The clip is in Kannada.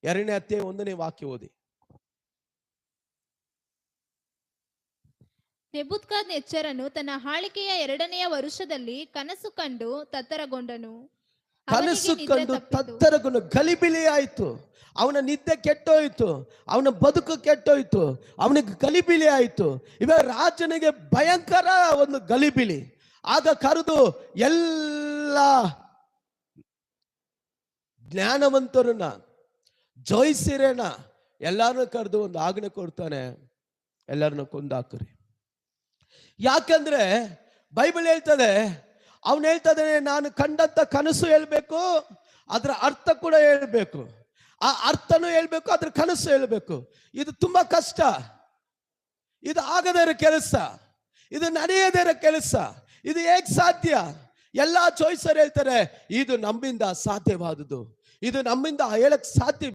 2ನೇ ಅಧ್ಯಾಯ 1ನೇ ವಾಕ್ಯ ಓದಿ. ನೆಬೂಕದ್ನೆಚ್ಚರನು ತನ್ನ ಆಳ್ವಿಕೆಯ 2ನೆಯ ವರುಷದಲ್ಲಿ ಕನಸು ಕಂಡು ತತ್ತರಗೊಂಡನು. ಕನಸು ಕಂಡು ತತ್ತರಗೊಂಡು ಗಲಿಬಿಲಿ ಆಯ್ತು. ಅವನ ನಿದ್ದೆ ಕೆಟ್ಟೋಯ್ತು, ಅವನ ಬದುಕು ಕೆಟ್ಟೋಯ್ತು, ಅವನಿಗೆ ಗಲಿಬಿಲಿ ಆಯ್ತು. ಇವಾಗ ರಾಜನಿಗೆ ಭಯಂಕರ ಒಂದು ಗಲಿಬಿಲಿ. ಆಗ ಕರೆದು ಎಲ್ಲ ಜ್ಞಾನವಂತರನ್ನ, ಜೋಯಿಸಿರೇನ ಎಲ್ಲಾರನ್ನ ಕರೆದು ಒಂದು ಆಜ್ಞೆ ಕೊಡ್ತಾನೆ, ಎಲ್ಲರನ್ನ ಕೊಂದಾಕ್ರಿ. ಯಾಕಂದ್ರೆ ಬೈಬಲ್ ಹೇಳ್ತದೆ, ಅವನು ಹೇಳ್ತದೆ ನಾನು ಕಂಡಂತ ಕನಸು ಹೇಳ್ಬೇಕು, ಅದರ ಅರ್ಥ ಕೂಡ ಹೇಳ್ಬೇಕು, ಆ ಅರ್ಥನೂ ಹೇಳ್ಬೇಕು, ಅದ್ರ ಕನಸು ಹೇಳ್ಬೇಕು. ಇದು ತುಂಬಾ ಕಷ್ಟ, ಇದು ಆಗದೇ ಇರೋ ಕೆಲಸ, ಇದು ನಡೆಯದೇ ಇರೋ ಕೆಲಸ. ಇದು ಹೇಗ್ ಸಾಧ್ಯ? ಎಲ್ಲಾ ಚೋಯ್ಸರ್ ಹೇಳ್ತಾರೆ ಇದು ನಮ್ಮಿಂದ ಸಾಧ್ಯವಾದುದು, ಇದು ನಮ್ಮಿಂದ ಹೇಳಕ್ ಸಾಧ್ಯ